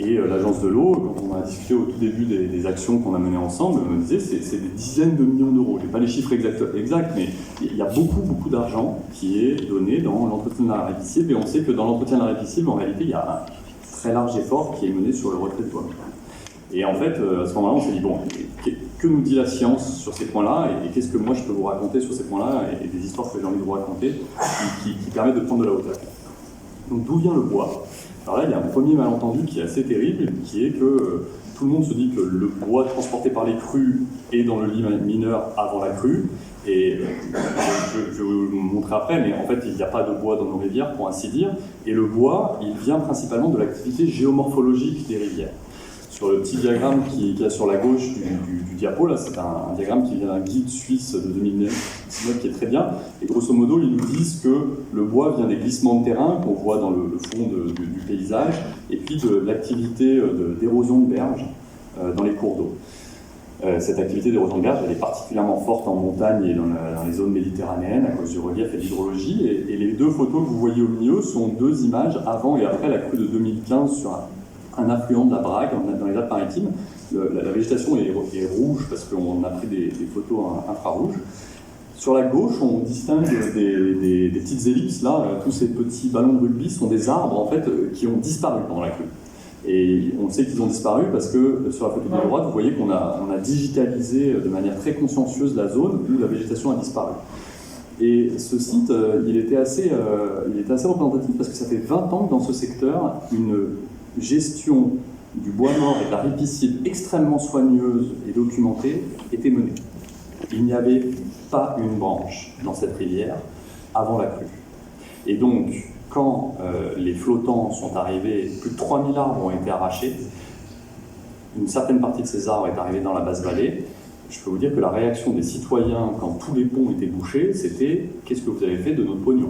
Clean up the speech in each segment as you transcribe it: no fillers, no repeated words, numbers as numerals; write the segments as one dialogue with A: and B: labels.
A: Et l'agence de l'eau, quand on a discuté au tout début des actions qu'on a menées ensemble, me disait c'est des dizaines de millions d'euros. Je n'ai pas les chiffres exacts, mais il y a beaucoup d'argent qui est donné dans l'entretien de la rivière cible. Et on sait que dans l'entretien de la rivière cible, en réalité, il y a un très large effort qui est mené sur le retrait de bois. Et en fait, à ce moment-là, on s'est dit, bon, que nous dit la science sur ces points-là, et qu'est-ce que moi je peux vous raconter sur ces points-là, et des histoires que j'ai envie de vous raconter, qui permettent de prendre de la hauteur. Donc d'où vient le bois? Alors là, il y a un premier malentendu qui est assez terrible, qui est que tout le monde se dit que le bois transporté par les crues est dans le lit mineur avant la crue, et je vais vous montrer après, mais en fait, il n'y a pas de bois dans nos rivières, pour ainsi dire, et le bois, il vient principalement de l'activité géomorphologique des rivières. Sur le petit diagramme qu'il y a sur la gauche du diapo, là, c'est un diagramme qui vient d'un guide suisse de 2009 qui est très bien. Et grosso modo, ils nous disent que le bois vient des glissements de terrain qu'on voit dans le fond du paysage, et puis de l'activité d'érosion de berges dans les cours d'eau. Cette activité d'érosion de berges, elle est particulièrement forte en montagne et dans les zones méditerranéennes à cause du relief et de l'hydrologie. Et les deux photos que vous voyez au milieu sont deux images avant et après la crue de 2015 sur un affluent de la Brague dans les Alpes-Maritimes. La végétation est rouge parce qu'on a pris des photos infrarouges. Sur la gauche, on distingue des petites ellipses. Là, tous ces petits ballons de rugby sont des arbres en fait, qui ont disparu pendant la crue. Et on sait qu'ils ont disparu parce que sur la photo de droite, vous voyez qu'on a digitalisé de manière très consciencieuse la zone où la végétation a disparu. Et ce site, il était assez représentatif parce que ça fait 20 ans que dans ce secteur, une gestion du bois mort et de la ripiscide extrêmement soigneuse et documentée était menée. Il n'y avait pas une branche dans cette rivière avant la crue. Et donc, quand les flottants sont arrivés, plus de 3000 arbres ont été arrachés, une certaine partie de ces arbres est arrivée dans la basse vallée. Je peux vous dire que la réaction des citoyens quand tous les ponts étaient bouchés, c'était « qu'est-ce que vous avez fait de notre pognon ?»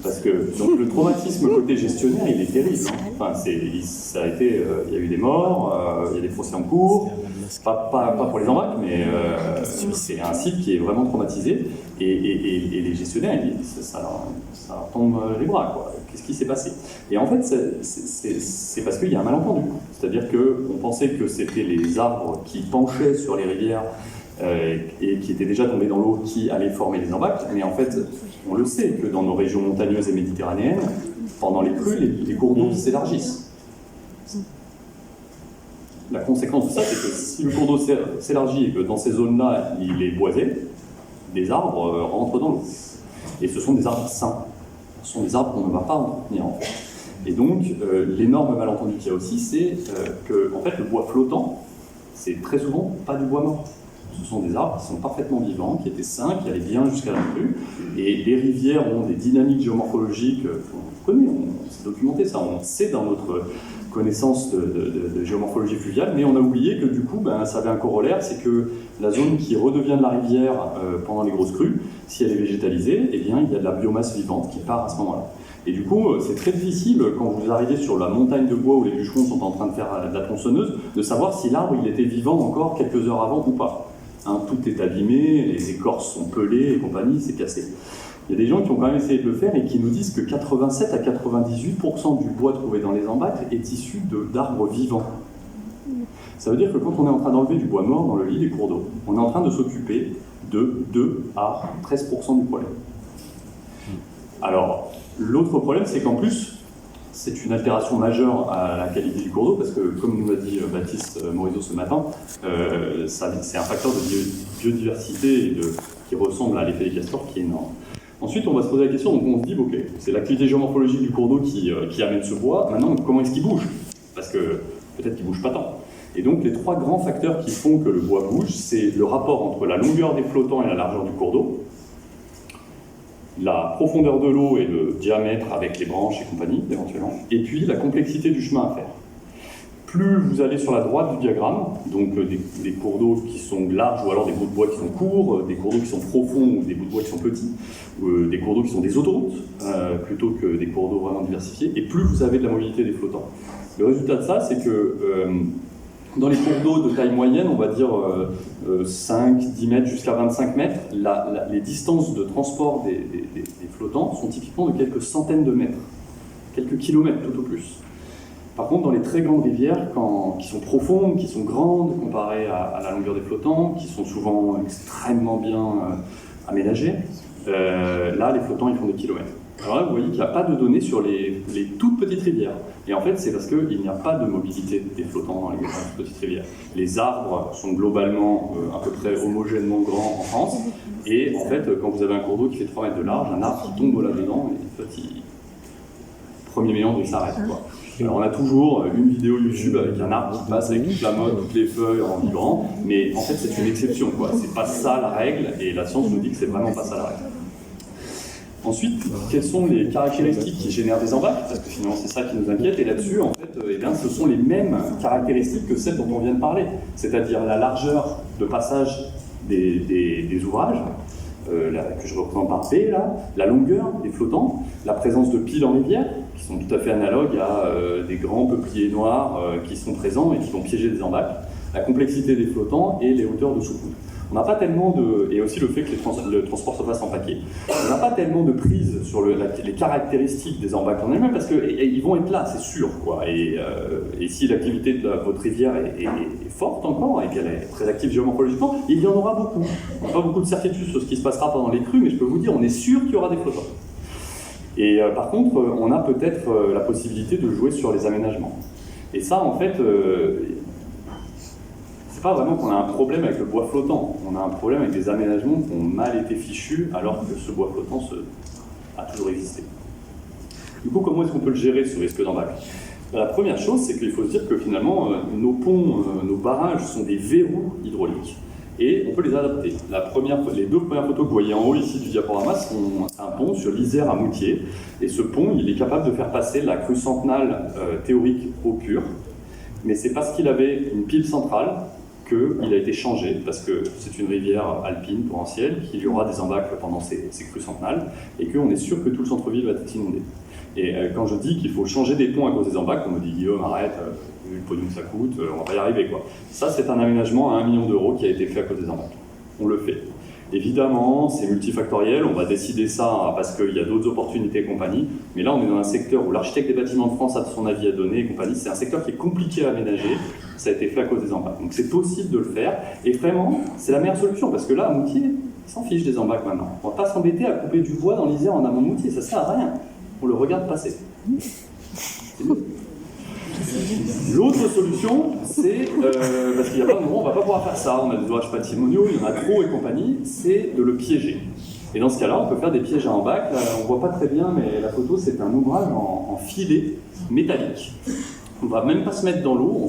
A: Parce que donc, le traumatisme côté gestionnaire, il est terrible. Hein. Enfin, ça a été, il y a eu des morts, il y a des procès en cours, pas pour les embarques, mais c'est un site qui est vraiment traumatisé. Et les gestionnaires, ça leur tombe les bras, quoi. Qu'est-ce qui s'est passé? Et en fait, c'est parce qu'il y a un malentendu. C'est-à-dire qu'on pensait que c'était les arbres qui penchaient sur les rivières et qui étaient déjà tombés dans l'eau qui allaient former les embâcles. Mais en fait, on le sait que dans nos régions montagneuses et méditerranéennes, pendant les crues, les cours d'eau s'élargissent. La conséquence de ça, c'est que si le cours d'eau s'élargit et que dans ces zones-là, il est boisé, des arbres rentrent dans l'eau. Et ce sont des arbres sains. Ce sont des arbres qu'on ne va pas entretenir, en fait. Et donc, l'énorme malentendu qu'il y a aussi, c'est que en fait, le bois flottant, c'est très souvent pas du bois mort. Ce sont des arbres qui sont parfaitement vivants, qui étaient sains, qui allaient bien jusqu'à la crue. Et les rivières ont des dynamiques géomorphologiques qu'on connaît, c'est documenté ça, on sait dans notre connaissance de géomorphologie fluviale, mais on a oublié que du coup, ça avait un corollaire, c'est que la zone qui redevient de la rivière pendant les grosses crues, si elle est végétalisée, eh bien, il y a de la biomasse vivante qui part à ce moment-là. Et du coup, c'est très difficile, quand vous arrivez sur la montagne de bois où les bûcherons sont en train de faire de la tronçonneuse, de savoir si l'arbre il était vivant encore quelques heures avant ou pas. Hein, tout est abîmé, les écorces sont pelées et compagnie, c'est cassé. Il y a des gens qui ont quand même essayé de le faire et qui nous disent que 87 à 98% du bois trouvé dans les embâcles est issu d'arbres vivants. Ça veut dire que quand on est en train d'enlever du bois mort dans le lit des cours d'eau, on est en train de s'occuper de 2 à 13% du problème. Alors, l'autre problème, c'est qu'en plus, c'est une altération majeure à la qualité du cours d'eau, parce que, comme nous l'a dit Baptiste Morisot ce matin, c'est un facteur de biodiversité qui ressemble à l'effet des castors qui est énorme. Ensuite, on va se poser la question, donc on se dit, ok, c'est l'activité géomorphologique du cours d'eau qui amène ce bois, maintenant, comment est-ce qu'il bouge? Parce que peut-être qu'il ne bouge pas tant. Et donc, les 3 grands facteurs qui font que le bois bouge, c'est le rapport entre la longueur des flottants et la largeur du cours d'eau, la profondeur de l'eau et le diamètre avec les branches et compagnie, éventuellement, et puis la complexité du chemin à faire. Plus vous allez sur la droite du diagramme, donc des cours d'eau qui sont larges ou alors des bouts de bois qui sont courts, des cours d'eau qui sont profonds ou des bouts de bois qui sont petits, des cours d'eau qui sont des autoroutes plutôt que des cours d'eau vraiment diversifiés, et plus vous avez de la mobilité des flottants. Le résultat de ça, c'est que dans les cours d'eau de taille moyenne, on va dire 5, 10 mètres jusqu'à 25 mètres, les distances de transport des flottants sont typiquement de quelques centaines de mètres, quelques kilomètres tout au plus. Par contre, dans les très grandes rivières, qui sont profondes, qui sont grandes comparées à la longueur des flottants, qui sont souvent extrêmement bien aménagés, là, les flottants, ils font des kilomètres. Alors là, vous voyez qu'il n'y a pas de données sur les toutes petites rivières. Et en fait, c'est parce qu'il n'y a pas de mobilité des flottants dans les toutes petites rivières. Les arbres sont globalement à peu près homogènement grands en France. Et en fait, quand vous avez un cours d'eau qui fait 3 mètres de large, un arbre qui tombe là-dedans, et en fait, premier méandre, il s'arrête, quoi. Alors on a toujours une vidéo YouTube avec un arbre qui passe avec toute la mode, toutes les feuilles en vibrant, mais en fait c'est une exception, quoi. C'est pas ça la règle, et la science nous dit que c'est vraiment pas ça la règle. Ensuite, quelles sont les caractéristiques qui génèrent des embâcles? Parce que finalement c'est ça qui nous inquiète, et là-dessus, en fait, eh bien, ce sont les mêmes caractéristiques que celles dont on vient de parler, c'est-à-dire la largeur de passage des ouvrages, que je représente par B, là, la longueur des flottants, la présence de piles en rivière, qui sont tout à fait analogues à des grands peupliers noirs qui sont présents et qui vont piéger des embâcles, la complexité des flottants et les hauteurs de sous-coude. On n'a pas tellement de... et aussi le fait que le transport se fasse en paquet. On n'a pas tellement de prise sur les caractéristiques des embâcles en elles-mêmes, parce qu'ils vont être là, c'est sûr, quoi. Et si l'activité de votre rivière est forte encore, et qu'elle est très active géomorphologiquement, il y en aura beaucoup. On n'a pas beaucoup de certitude sur ce qui se passera pendant les crues, mais je peux vous dire, on est sûr qu'il y aura des flottants. Et par contre, on a peut-être la possibilité de jouer sur les aménagements. Et ça, en fait... c'est pas vraiment qu'on a un problème avec le bois flottant, on a un problème avec des aménagements qui ont mal été fichus alors que ce bois flottant a toujours existé. Du coup, comment est-ce qu'on peut le gérer, ce risque d'embâcle? La première chose, c'est qu'il faut se dire que finalement, nos ponts, nos barrages sont des verrous hydrauliques et on peut les adapter. Les 2 premières photos que vous voyez en haut ici du diaporama sont un pont sur l'Isère à Moutier, et ce pont, il est capable de faire passer la crue centenale théorique eau pure, mais c'est parce qu'il avait une pile centrale qu'il a été changé, parce que c'est une rivière alpine torrentielle, qu'il y aura des embâcles pendant ces crues centenales, et qu'on est sûr que tout le centre-ville va être inondé. Et quand je dis qu'il faut changer des ponts à cause des embâcles, on me dit « Guillaume, arrête, vu le pognon que ça coûte, on va pas y arriver, quoi ». Ça, c'est un aménagement à 1 million d'euros qui a été fait à cause des embâcles. On le fait. Évidemment, c'est multifactoriel, on va décider ça parce qu'il y a d'autres opportunités et compagnie, mais là on est dans un secteur où l'architecte des bâtiments de France a son avis à donner et compagnie, c'est un secteur qui est compliqué à aménager, ça a été fait à cause des embâcles. Donc c'est possible de le faire, et vraiment, c'est la meilleure solution, parce que là, à Moutier, ils s'en fichent des embâcles maintenant. On ne va pas s'embêter à couper du bois dans l'Isère en amont de Moutier, ça sert à rien. On le regarde passer. L'autre solution, c'est, parce qu'il n'y a pas de moment, on ne va pas pouvoir faire ça, on a des ouvrages patrimoniaux, il y en a trop et compagnie, c'est de le piéger. Et dans ce cas-là, on peut faire des pièges à embâcles. On ne voit pas très bien, mais la photo, c'est un ouvrage en filet métallique. On ne va même pas se mettre dans l'eau,